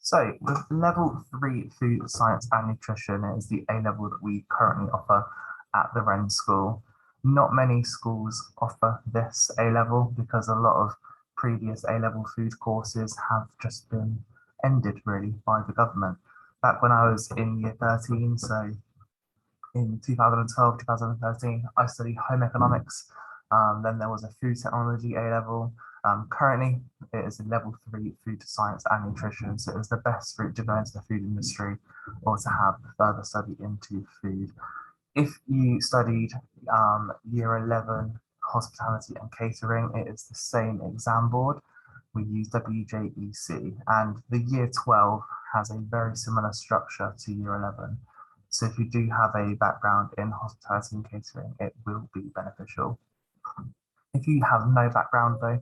So with level 3 food science and nutrition is the A level that we currently offer at the Wren School. Not many schools offer this A level because a lot of previous A level food courses have just been ended really by the government. Back when I was in year 13, so in 2012, 2013, I studied home economics. Then there was a food technology A level. Currently, it is a level 3 food science and nutrition. So it is the best route to go into the food industry or to have further study into food. If you studied year 11 hospitality and catering, it is the same exam board. We use WJEC, and the year 12 has a very similar structure to year 11. So if you do have a background in hospitality and catering, it will be beneficial. If you have no background though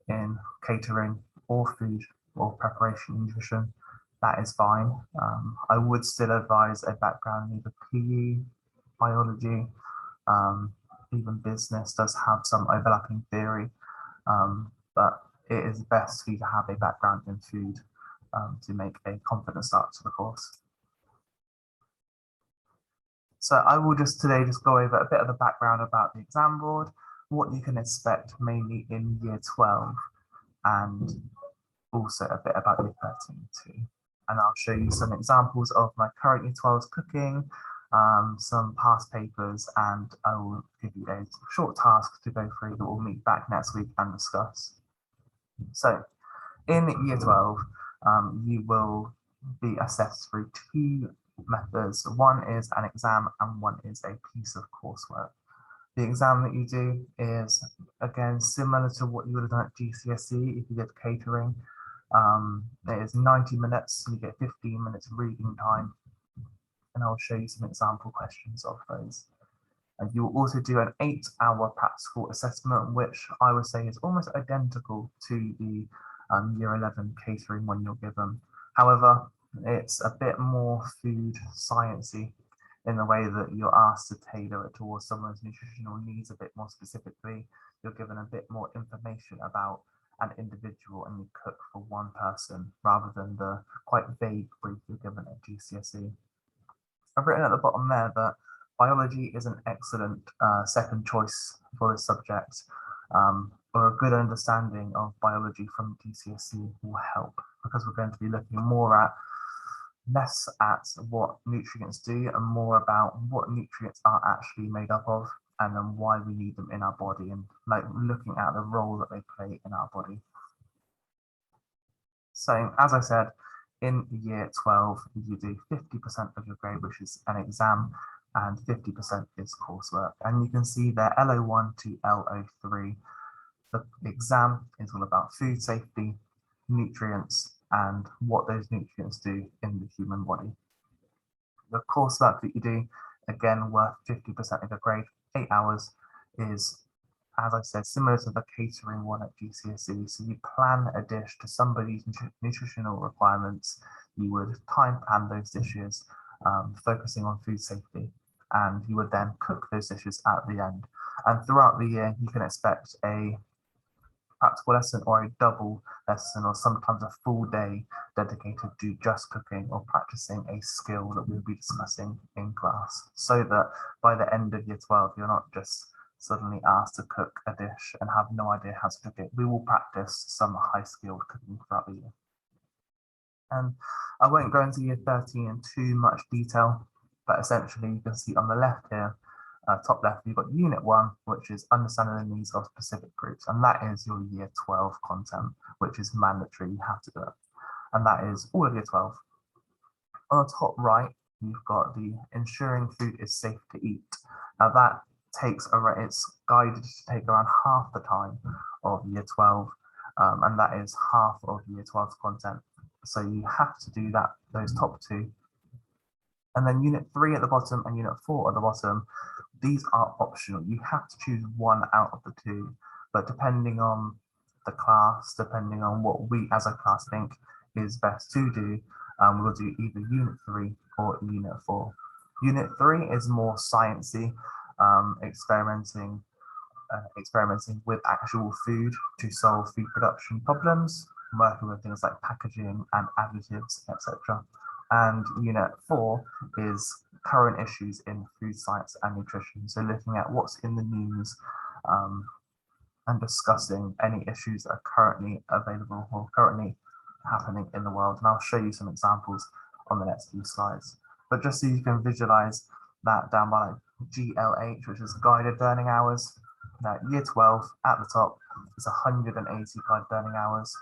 in catering or food or preparation and nutrition, that is fine. I would still advise a background in either PE, biology, even business does have some overlapping theory, but it is best for you to have a background in food to make a confident start to the course. So I will today go over a bit of the background about the exam board, what you can expect mainly in year 12, and also a bit about year 13 too. And I'll show you some examples of my current year 12's cooking, some past papers, and I will give you a short task to go through that we'll meet back next week and discuss. So in year 12, you will be assessed through two methods. One is an exam and one is a piece of coursework. The exam that you do is, again, similar to what you would have done at GCSE if you did catering. It is 90 minutes, you get 15 minutes reading time, and I'll show you some example questions of those. And you will also do an 8-hour practical assessment, which I would say is almost identical to the year 11 catering one you're given. However, it's a bit more food sciencey in the way that you're asked to tailor it towards someone's nutritional needs a bit more specifically. You're given a bit more information about an individual and you cook for one person rather than the quite vague brief you're given at GCSE. I've written at the bottom there that biology is an excellent second choice for this subject, or a good understanding of biology from GCSE will help because we're going to be looking less at what nutrients do and more about what nutrients are actually made up of and then why we need them in our body and like looking at the role that they play in our body. So as I said, in year 12, you do 50% of your grade, which is an exam, and 50% is coursework. And you can see there LO1 to LO3. The exam is all about food safety, nutrients, and what those nutrients do in the human body. The coursework that you do, again, worth 50% of your grade, 8 hours, is, as I said, similar to the catering one at GCSE. So you plan a dish to somebody's nutritional requirements. You would time plan those dishes, focusing on food safety, and you would then cook those dishes at the end. And throughout the year, you can expect a practical lesson or a double lesson or sometimes a full day dedicated to just cooking or practicing a skill that we'll be discussing in class, so that by the end of year 12, you're not just suddenly asked to cook a dish and have no idea how to cook it. We will practice some high-skilled cooking throughout the year. And I won't go into year 13 in too much detail, but essentially you can see on the left here, top left, you've got Unit 1, which is understanding the needs of specific groups, and that is your year 12 content, which is mandatory, you have to do it. And that is all of year 12. On the top right, you've got the ensuring food is safe to eat. Now that it's guided to take around half the time of year 12, and that is half of year 12's content. So you have to do those top two. And then Unit 3 at the bottom and Unit 4 at the bottom, these are optional. You have to choose one out of the two, but depending on the class, depending on what we as a class think is best to do, we'll do either Unit 3 or Unit 4. Unit 3 is more sciencey, experimenting with actual food to solve food production problems, working with things like packaging and additives, etc. And Unit 4 is current issues in food science and nutrition. So looking at what's in the news and discussing any issues that are currently available or currently happening in the world. And I'll show you some examples on the next few slides. But just so you can visualize that down by GLH, which is guided learning hours, that year 12 at the top is 185 learning hours,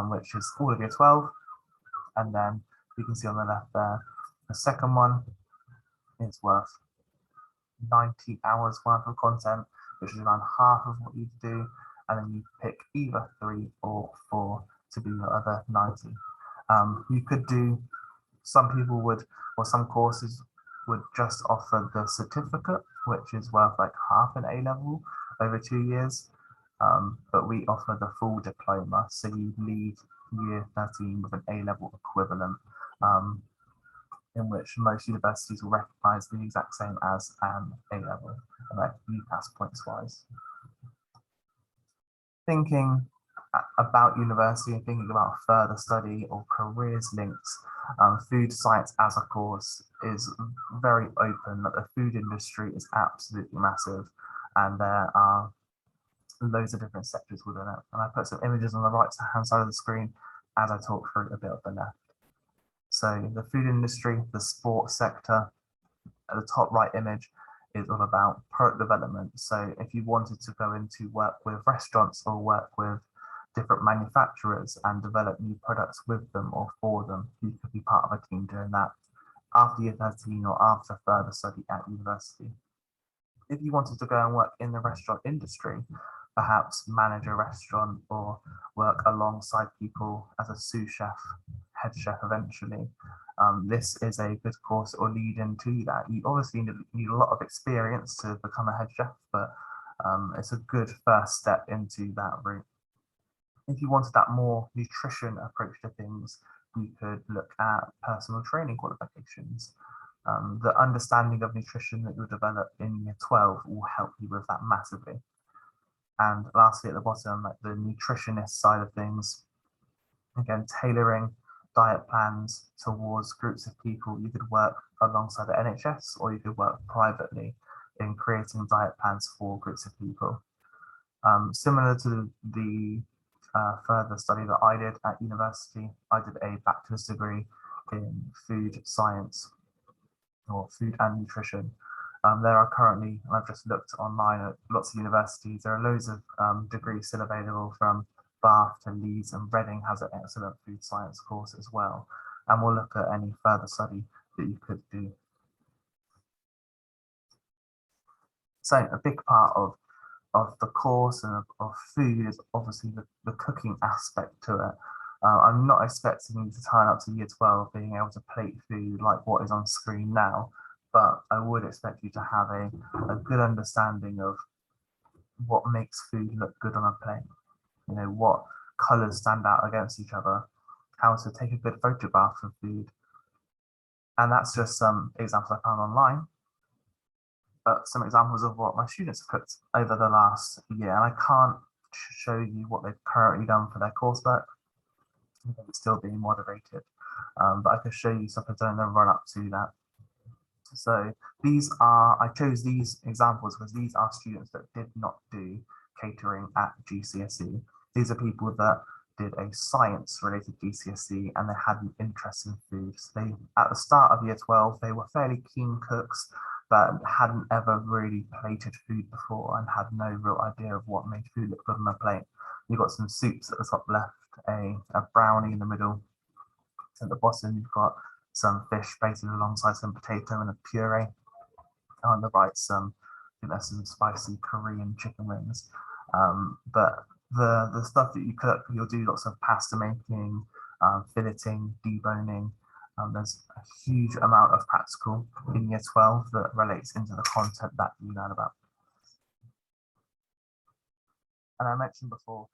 which is all of year 12. And then you can see on the left there, the second one is worth 90 hours worth of content, which is around half of what you do. And then you pick either 3 or 4 to be your other 90. You could do, some people would, or some courses would just offer the certificate, which is worth like half an A level over 2 years. But we offer the full diploma, so you leave year 13 with an A level equivalent, in which most universities will recognise the exact same as an A level, and like UCAS points wise. Thinking about university and thinking about further study or careers links, food science as a course is very open. That the food industry is absolutely massive, and there are loads of different sectors within it. And I put some images on the right hand side of the screen as I talk through a bit of the left. So the food industry, the sports sector, at the top right image is all about product development. So if you wanted to go into work with restaurants or work with different manufacturers and develop new products with them or for them, you could be part of a team doing that after year 13 or after further study at university. If you wanted to go and work in the restaurant industry, perhaps manage a restaurant or work alongside people as a sous chef, head chef eventually, this is a good course or lead into that. You obviously need a lot of experience to become a head chef, but it's a good first step into that route. If you wanted that more nutrition approach to things, you could look at personal training qualifications. The understanding of nutrition that you'll develop in year 12 will help you with that massively. And lastly, at the bottom, like the nutritionist side of things, again, tailoring diet plans towards groups of people. You could work alongside the NHS, or you could work privately in creating diet plans for groups of people. Similar to the further study that I did at university, I did a bachelor's degree in food science or food and nutrition. There are currently, I've just looked online at lots of universities, there are loads of degrees still available, from Bath to Leeds, and Reading has an excellent food science course as well. And we'll look at any further study that you could do. So a big part of the course and of food is obviously the cooking aspect to it. I'm not expecting you to turn up to year 12 being able to plate food like what is on screen now, but I would expect you to have a good understanding of what makes food look good on a plate. You know, what colours stand out against each other, how to take a good photograph of food. And that's just some examples I found online, but some examples of what my students have cooked over the last year. And I can't show you what they've currently done for their coursework. It's still being moderated, but I could show you stuff I've done in the run up to that. So I chose these examples because these are students that did not do catering at GCSE. These are people that did a science related GCSE and they had an interest in food. So they, at the start of year 12, they were fairly keen cooks, but hadn't ever really plated food before and had no real idea of what made food look good on a plate. You've got some soups at the top left, a brownie in the middle. At the bottom, you've got some fish plated alongside some potato and a puree. On the right, I think there's some spicy Korean chicken wings. But the stuff that you cook, you'll do lots of pasta making, filleting, deboning. There's a huge amount of practical in year 12 that relates into the content that you learn about. And I mentioned before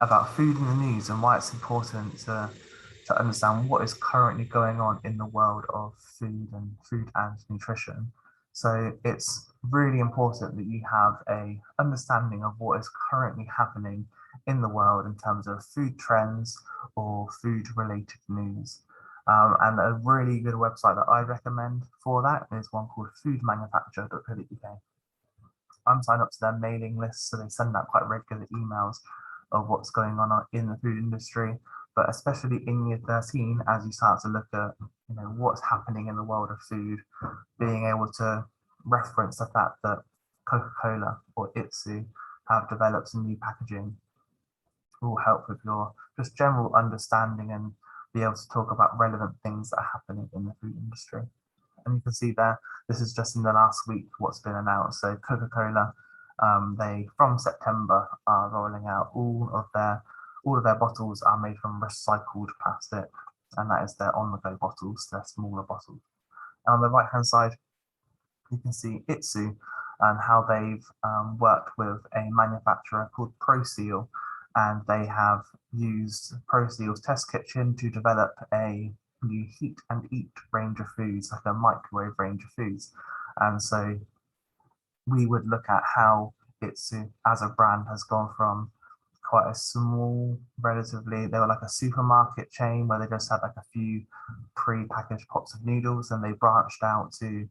about food in the news and why it's important to understand what is currently going on in the world of food and nutrition. So it's really important that you have a understanding of what is currently happening in the world in terms of food trends, or food-related news. And a really good website that I recommend for that is one called foodmanufacturer.co.uk. I'm signed up to their mailing list, so they send out quite regular emails of what's going on in the food industry. But especially in year 13, as you start to look at what's happening in the world of food, being able to reference the fact that Coca-Cola or Itsu have developed some new packaging will help with your just general understanding and be able to talk about relevant things that are happening in the food industry. And you can see there, this is just in the last week what's been announced. So Coca-Cola, they from September are rolling out all of their bottles are made from recycled plastic, and that is their on-the-go bottles, their smaller bottles. And on the right-hand side, you can see Itsu and how they've worked with a manufacturer called ProSeal, and they have used ProSeal's test kitchen to develop a new heat and eat range of foods, like a microwave range of foods. And so we would look at how Itsu as a brand has gone from quite a small, relatively, they were like a supermarket chain where they just had like a few pre-packaged pots of noodles, and they branched out to,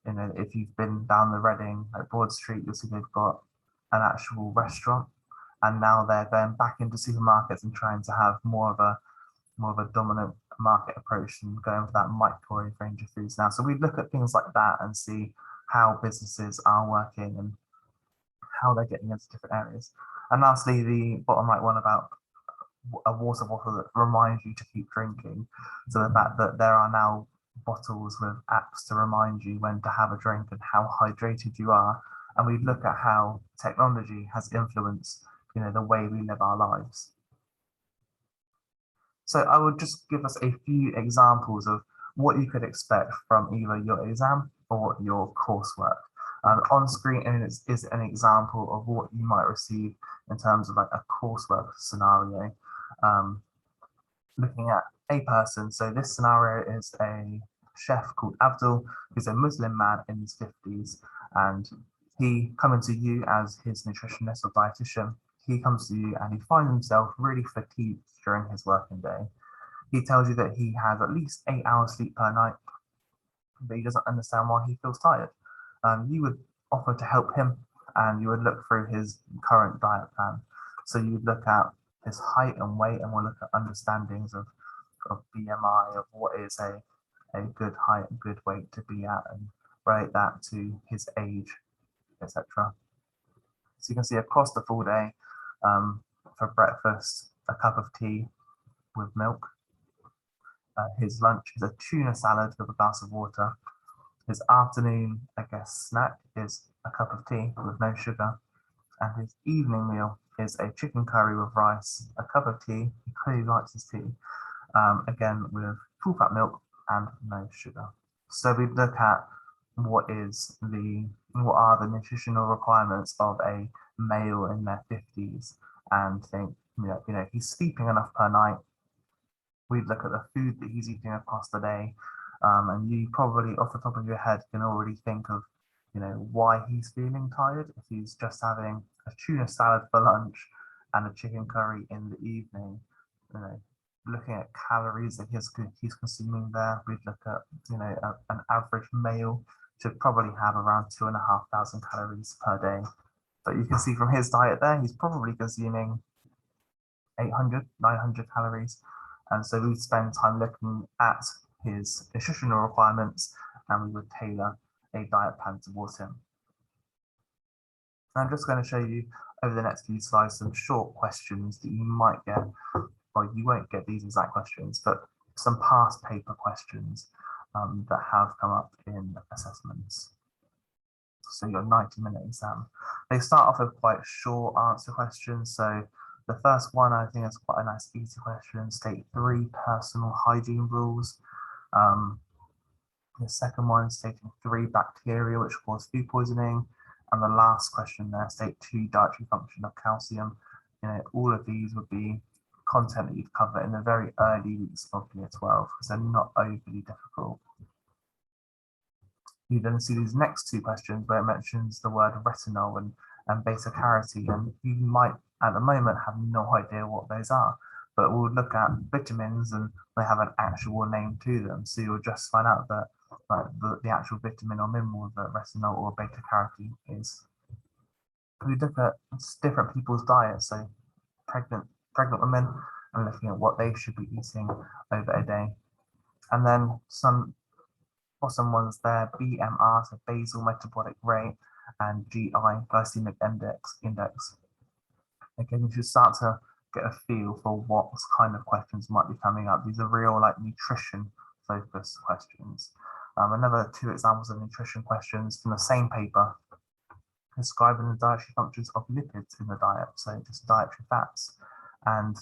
if you've been down the Reading, like Broad Street, you'll see they've got an actual restaurant, and now they're going back into supermarkets and trying to have more of a dominant market approach and going for that microwave range of foods now. So we look at things like that and see how businesses are working and how they're getting into different areas. And lastly, the bottom right one about a water bottle that reminds you to keep drinking. So the fact that there are now bottles with apps to remind you when to have a drink and how hydrated you are. And we look at how technology has influenced, the way we live our lives. So I would just give us a few examples of what you could expect from either your exam or your coursework. On screen is an example of what you might receive in terms of like a coursework scenario. Looking at a person, so this scenario is a chef called Abdul, who's a Muslim man in his 50s, and he coming to you as his nutritionist or dietitian. He comes to you and he finds himself really fatigued during his working day. He tells you that he has at least 8 hours sleep per night, but he doesn't understand why he feels tired. You would offer to help him, and you would look through his current diet plan. So you would look at his height and weight, and we'll look at understandings of BMI, of what is a good height and good weight to be at, and relate that to his age, etc. So you can see across the full day, for breakfast, a cup of tea with milk. His lunch is a tuna salad with a glass of water. His afternoon, snack is a cup of tea with no sugar. And his evening meal is a chicken curry with rice, a cup of tea, he clearly likes his tea, again with full fat milk and no sugar. So we look at what are the nutritional requirements of a male in their 50s, and think, he's sleeping enough per night. We'd look at the food that he's eating across the day, and you probably off the top of your head can already think of, why he's feeling tired. If he's just having a tuna salad for lunch and a chicken curry in the evening, looking at calories that he's consuming there, we'd look at, an average male should probably have around 2,500 calories per day. But you can see from his diet there, he's probably consuming 800, 900 calories. And so we spend time looking at his nutritional requirements, and we would tailor a diet plan towards him. I'm just going to show you over the next few slides some short questions that you might get, or you won't get these exact questions, but some past paper questions that have come up in assessments. So your 90-minute exam. They start off with quite short answer questions. So the first one, I think, is quite a nice, easy question. State 3 personal hygiene rules. The second one, stating 3 bacteria which cause food poisoning. And the last question there, state 2 dietary function of calcium. All of these would be content that you'd cover in the very early weeks of year 12, because they're not overly difficult. You then see these next 2 questions where it mentions the word retinol and beta carotene, and you might at the moment have no idea what those are. but we'll look at vitamins and they have an actual name to them. So you'll just find out that like the actual vitamin or mineral that retinol or beta carotene is. We look at different people's diets, so pregnant women, and looking at what they should be eating over a day. And then some bottom ones there, BMR, so basal metabolic rate, and GI, glycemic index. Again, you should start to get a feel for what kind of questions might be coming up. These are real like nutrition focused questions. Another 2 examples of nutrition questions from the same paper, describing the dietary functions of lipids in the diet, so just dietary fats, and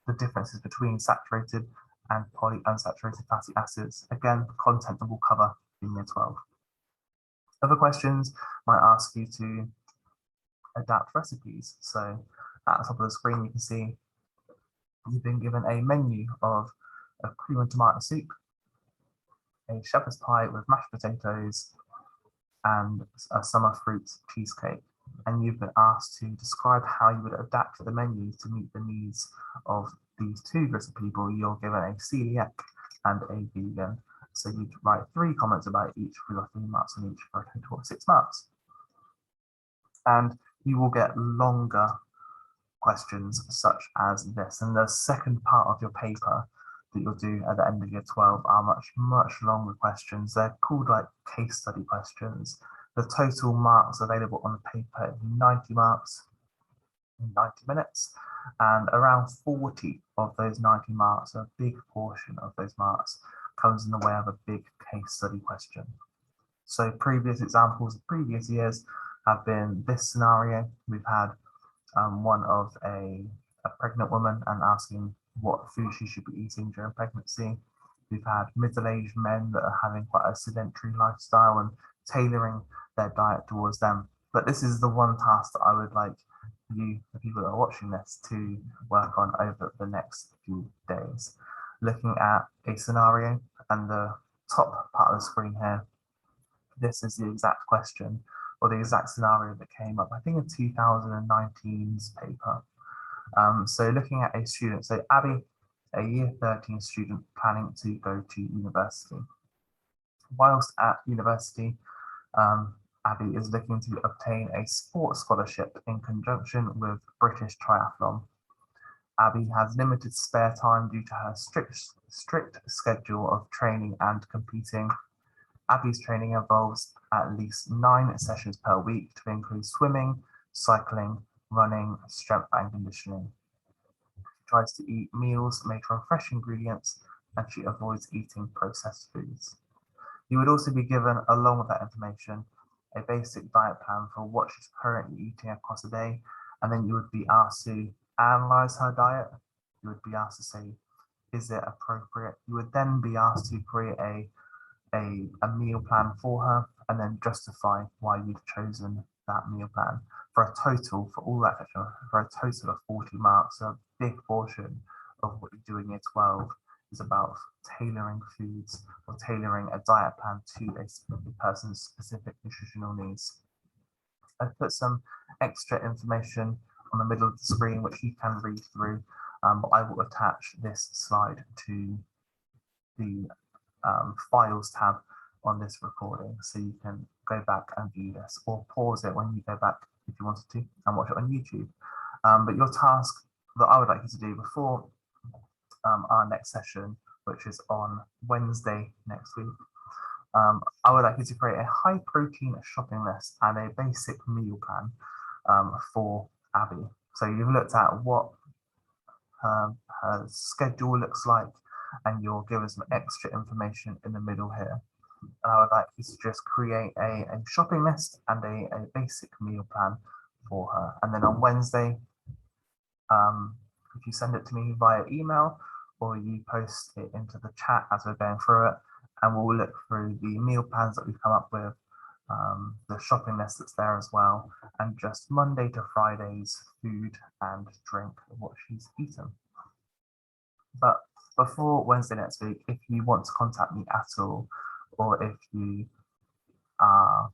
the differences between saturated and polyunsaturated fatty acids. Again, content that we'll cover in year 12. Other questions might ask you to adapt recipes. So at the top of the screen, you can see you've been given a menu of a cream and tomato soup, a shepherd's pie with mashed potatoes, and a summer fruit cheesecake. And you've been asked to describe how you would adapt the menu to meet the needs of these 2 groups of people. You're given a celiac and a vegan. So you write 3 comments about each for your 3 marks on each for a total of 6 marks. And you will get longer questions such as this. And the second part of your paper that you'll do at the end of year 12 are much longer questions. They're called like case study questions. The total marks available on the paper is 90 marks in 90 minutes, and around 40 of those 90 marks, a big portion of those marks, comes in the way of a big case study question. So previous examples of previous years have been this scenario. We've had one of a pregnant woman and asking what food she should be eating during pregnancy. We've had middle-aged men that are having quite a sedentary lifestyle and tailoring their diet towards them. But this is the one task that I would like you, the people that are watching this, to work on over the next few days. Looking at a scenario, and the top part of the screen here, this is the exact question or the exact scenario that came up, I think, in 2019's paper. So looking at a student, so Abby, a year 13 student planning to go to university. Whilst at university, Abby is looking to obtain a sports scholarship in conjunction with British Triathlon. Abby has limited spare time due to her strict schedule of training and competing. Abby's training involves at least 9 sessions per week to include swimming, cycling, running, strength and conditioning. She tries to eat meals made from fresh ingredients, and she avoids eating processed foods. You would also be given, along with that information, a basic diet plan for what she's currently eating across the day, and then you would be asked to analyze her diet. You would be asked to say, is it appropriate? You would then be asked to create a meal plan for her, and then justify why you've chosen that meal plan for a total, for all that, for a total of 40 marks. So a big portion of what you do in year 12 is about tailoring foods or tailoring a diet plan to a person's specific nutritional needs. I've put some extra information on the middle of the screen which you can read through, but I will attach this slide to the files tab on this recording, so you can go back and view this, or pause it when you go back if you wanted to and watch it on YouTube. But your task that I would like you to do before our next session, which is on Wednesday next week, I would like you to create a high protein shopping list and a basic meal plan for Abby. So you've looked at what her schedule looks like, and you'll give us some extra information in the middle here. And I would like you to just create a shopping list and a basic meal plan for her. And then on Wednesday, if you send it to me via email or you post it into the chat as we're going through it, and we'll look through the meal plans that we've come up with, the shopping list that's there as well, and just Monday to Friday's food and drink of what she's eaten. But before Wednesday next week, if you want to contact me at all, or if you are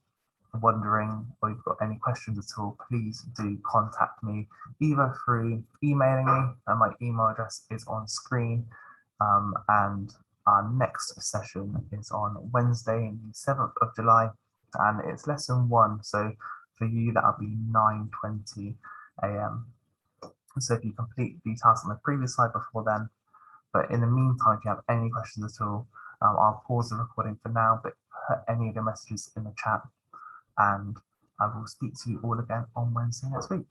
wondering or you've got any questions at all, please do contact me either through emailing me, and my email address is on screen, and our next session is on Wednesday, the 7th of July, and it's lesson 1, so for you that'll be 9:20 a.m. So if you complete the task on the previous slide before then, but in the meantime, if you have any questions at all, I'll pause the recording for now, but put any of your messages in the chat, and I will speak to you all again on Wednesday next week.